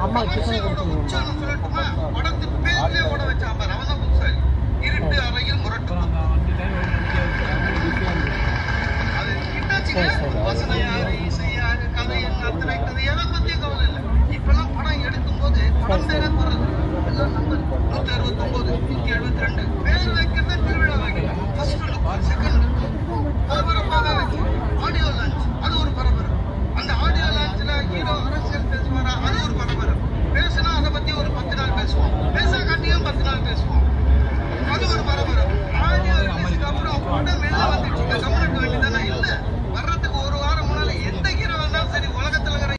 அம்மா சொல்லட்டுமா படத்து பேர்லயே ஓட வச்சாம அவதான் புதுசாரி இருட்டு அறையில் முரட்டும் அது கிட்டாச்சுங்க வசனம் யாரு இசை யாரு கதை என்ன அத்தனை கதை எதை பத்திய கவலை இல்லை இப்பெல்லாம் படம் எடுக்கும் போது படம் பேரே போறது எல்லாம் நம்பர் 169 172 பேர் வைக்கிறத திருவிழா வைக்கணும் ஃபர்ஸ்ட் லுக் செகண்ட் லுக் பரபரப்பாக வைக்கணும்